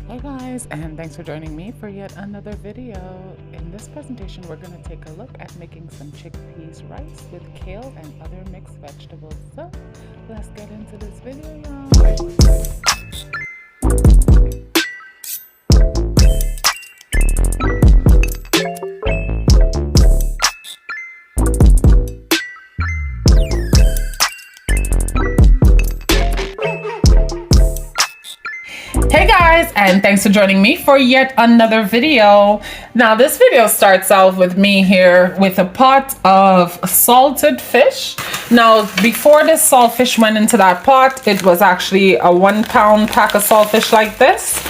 Hey guys, and thanks for joining me for yet another video. In this presentation, we're going to take a look at making some chickpeas rice with kale and other mixed vegetables. So let's get into this video, y'all. Hey guys, and thanks for joining me for yet another video. Now this video starts out with me here with a pot of salted fish. Now before this saltfish went into that pot, it was actually a 1 pound pack of saltfish like this.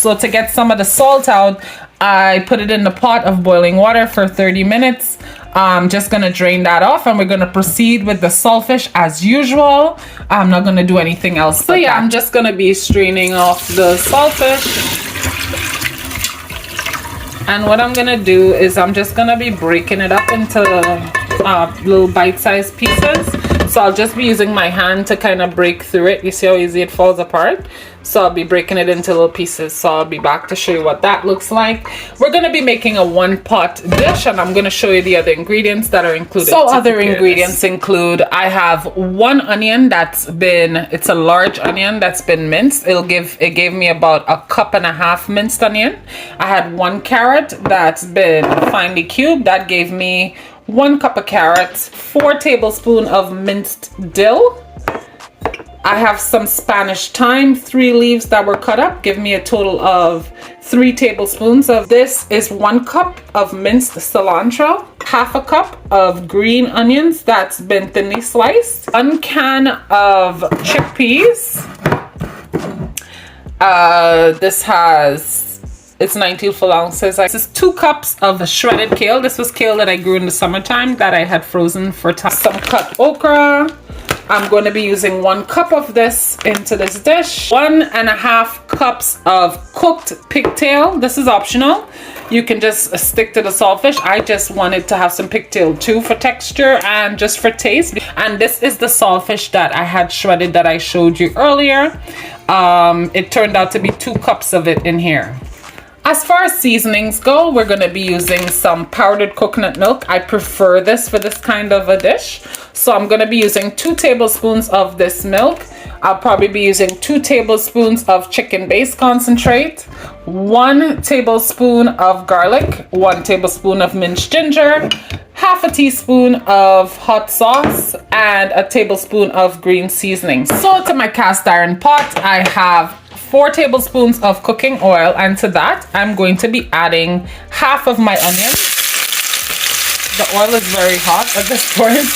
So to get some of the salt out, I put it in the pot of boiling water for 30 minutes. I'm just gonna drain that off and we're gonna proceed with the saltfish as usual. I'm not gonna do anything else. So yeah, I'm just gonna be straining off the saltfish. And what I'm gonna do is I'm just gonna be breaking it up into little bite-sized pieces. So I'll just be using my hand to kind of break through it. You see how easy it falls apart? So I'll be breaking it into little pieces. So I'll be back to show you what that looks like. We're going to be making a 1-pot dish, and I'm going to show you the other ingredients that are included. So other ingredients include, I have 1 onion it's a large onion that's been minced. It gave me about 1.5 cups minced onion. I had 1 carrot that's been finely cubed. That gave me 1 cup of carrots, 4 tablespoons of minced dill. I have some Spanish thyme, 3 leaves that were cut up, give me a total of 3 tablespoons of this. Is 1 cup of minced cilantro, 1/2 cup of green onions that's been thinly sliced, 1 can of chickpeas. It's 19 full ounces. This is 2 cups of shredded kale. This was kale that I grew in the summertime that I had frozen for time. Some cut okra. I'm going to be using 1 cup of this into this dish. 1.5 cups of cooked pigtail. This is optional. You can just stick to the saltfish. I just wanted to have some pigtail too for texture and just for taste. And this is the saltfish that I had shredded that I showed you earlier. It turned out to be 2 cups of it in here. As far as seasonings go, we're going to be using some powdered coconut milk. I prefer this for this kind of a dish. So I'm going to be using 2 tablespoons of this milk. I'll probably be using 2 tablespoons of chicken base concentrate, 1 tablespoon of garlic, 1 tablespoon of minced ginger, 1/2 teaspoon of hot sauce, and 1 tablespoon of green seasoning. So to my cast iron pot, I have 4 tablespoons of cooking oil, and to that I'm going to be adding 1/2 of my onions. The oil is very hot at this point.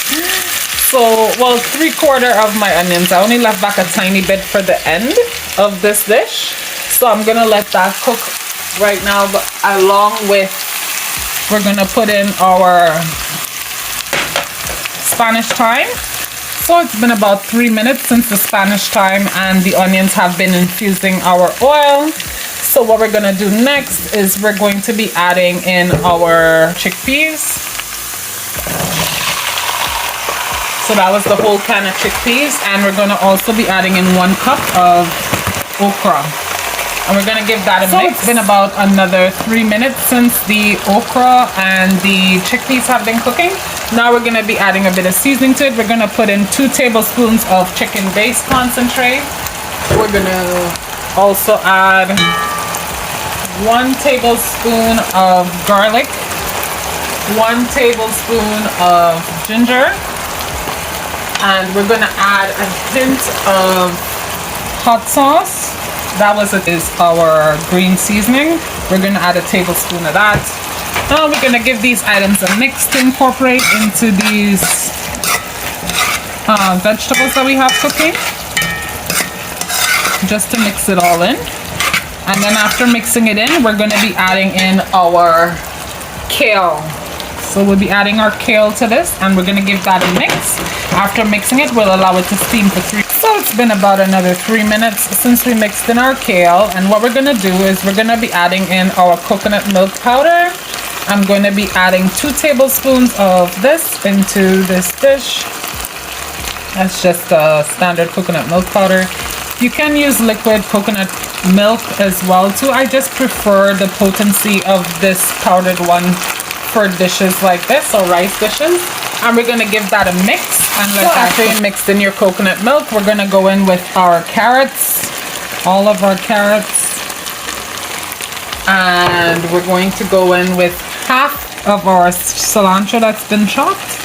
So, well, 3/4 of my onions. I only left back a tiny bit for the end of this dish. So I'm gonna let that cook right now, but along with, we're gonna put in our Spanish thyme. So it's been about 3 minutes since the Spanish thyme and the onions have been infusing our oil. So what we're gonna do next is we're going to be adding in our chickpeas. So that was the whole can of chickpeas, and we're gonna also be adding in 1 cup of okra. And we're gonna give that a mix. It's been about another 3 minutes since the okra and the chickpeas have been cooking. Now we're gonna be adding a bit of seasoning to it. We're gonna put in 2 tablespoons of chicken base concentrate. We're gonna also add 1 tablespoon of garlic, 1 tablespoon of ginger, and we're gonna add a hint of hot sauce. That is our green seasoning. We're gonna add 1 tablespoon of that. Now we're gonna give these items a mix to incorporate into these vegetables that we have cooking. Just to mix it all in. And then after mixing it in, we're gonna be adding in our kale. So we'll be adding our kale to this, and we're gonna give that a mix. After mixing it, we'll allow it to steam for 3. So it's been about another 3 minutes since we mixed in our kale, and what we're gonna do is we're gonna be adding in our coconut milk powder. I'm going to be adding 2 tablespoons of this into this dish. That's just standard coconut milk powder. You can use liquid coconut milk as well too. I just prefer the potency of this powdered one for dishes like this, or rice dishes. And we're going to give that a mix. And after you mixed in your coconut milk, we're going to go in with our carrots, all of our carrots. And we're going to go in with half of our cilantro that's been chopped,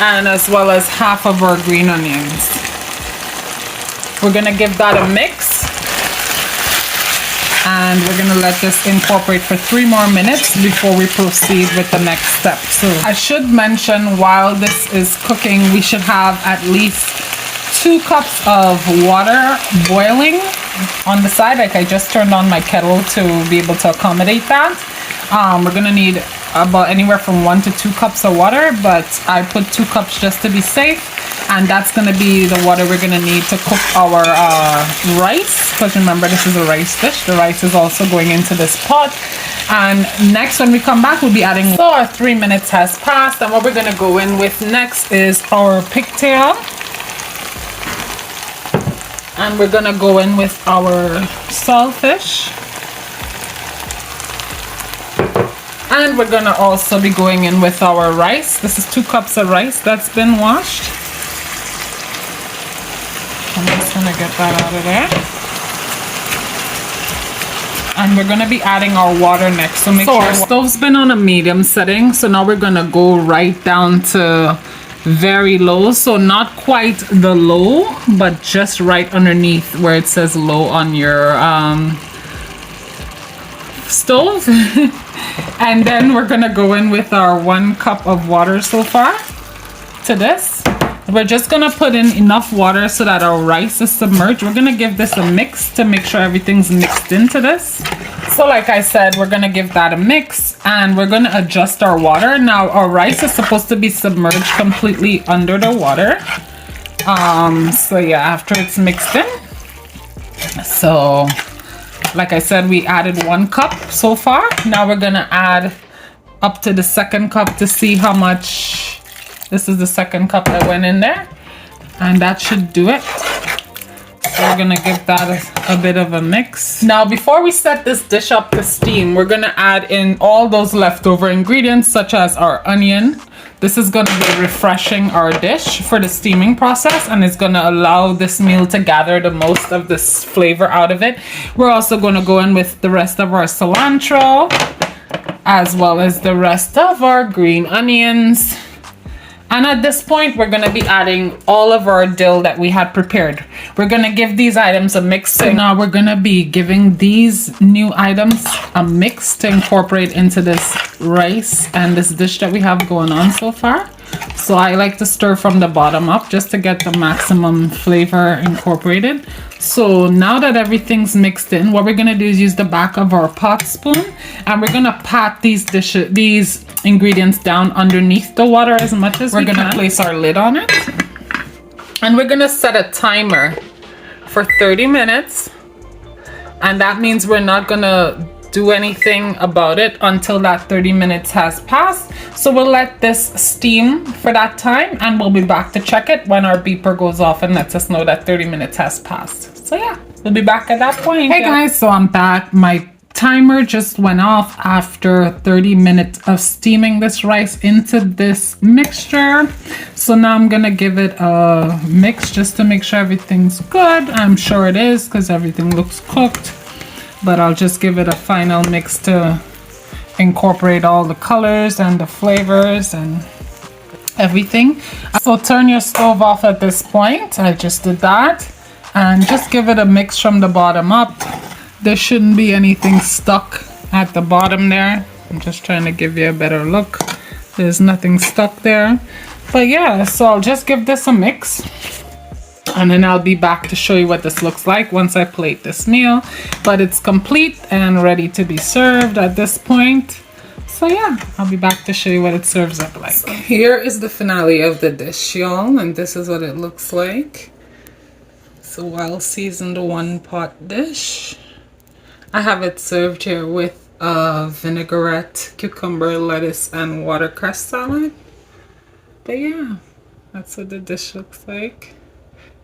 and as well as half of our green onions. We're going to give that a mix, and we're going to let this incorporate for 3 more minutes before we proceed with the next step. So I should mention, while this is cooking, we should have at least 2 cups of water boiling on the side. Like, I just turned on my kettle to be able to accommodate that. We're gonna need about anywhere from 1 to 2 cups of water, but I put 2 cups just to be safe, and that's gonna be the water we're gonna need to cook our rice, because remember, this is a rice dish. The rice is also going into this pot. And next, when we come back, we'll be adding. So our 3 minutes has passed, and what we're gonna go in with next is our pigtail. And we're gonna go in with our saltfish. And we're gonna also be going in with our rice. This is 2 cups of rice that's been washed. I'm just gonna get that out of there. And we're gonna be adding our water next. So make sure our stove's been on a medium setting. So now we're gonna go right down to very low, so not quite the low, but just right underneath where it says low on your stove. And then we're gonna go in with our 1 cup of water so far to this. We're just gonna put in enough water so that our rice is submerged. We're gonna give this a mix to make sure everything's mixed into this. So like I said, we're gonna give that a mix, and we're gonna adjust our water. Now our rice is supposed to be submerged completely under the water. So yeah, after it's mixed in. So like I said, we added 1 cup so far. Now we're gonna add up to the 2nd cup to see how much. This is the 2nd cup that went in there, and that should do it. So we're gonna give that a bit of a mix. Now, before we set this dish up to steam, we're gonna add in all those leftover ingredients, such as our onion. This is gonna be refreshing our dish for the steaming process, and it's gonna allow this meal to gather the most of this flavor out of it. We're also gonna go in with the rest of our cilantro, as well as the rest of our green onions. And at this point, we're gonna be adding all of our dill that we had prepared. We're gonna give these items a mix. So now we're gonna be giving these new items a mix to incorporate into this rice and this dish that we have going on so far. So I like to stir from the bottom up just to get the maximum flavor incorporated. So now that everything's mixed in, what we're gonna do is use the back of our pot spoon, and we're gonna pat these ingredients down underneath the water as much as we can. We're gonna place our lid on it, and we're gonna set a timer for 30 minutes. And that means we're not gonna do anything about it until that 30 minutes has passed. So we'll let this steam for that time, and we'll be back to check it when our beeper goes off and lets us know that 30 minutes has passed. So yeah, we'll be back at that point. Hey guys, so I'm back. My timer just went off after 30 minutes of steaming this rice into this mixture. So now I'm gonna give it a mix just to make sure everything's good. I'm sure it is because everything looks cooked, but I'll just give it a final mix to incorporate all the colors and the flavors and everything. So turn your stove off at this point. I just did that, and just give it a mix from the bottom up. There shouldn't be anything stuck at the bottom there. I'm just trying to give you a better look. There's nothing stuck there. But yeah, so I'll just give this a mix, and then I'll be back to show you what this looks like once I plate this meal. But it's complete and ready to be served at this point. So yeah, I'll be back to show you what it serves up like. So here is the finale of the dish, y'all, and this is what it looks like. It's a well-seasoned 1-pot dish. I have it served here with vinaigrette, cucumber, lettuce, and watercress salad. But yeah, that's what the dish looks like.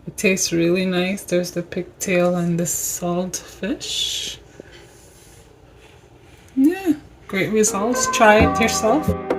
It tastes really nice. There's the pigtail and the saltfish. Yeah, great results. Try it yourself.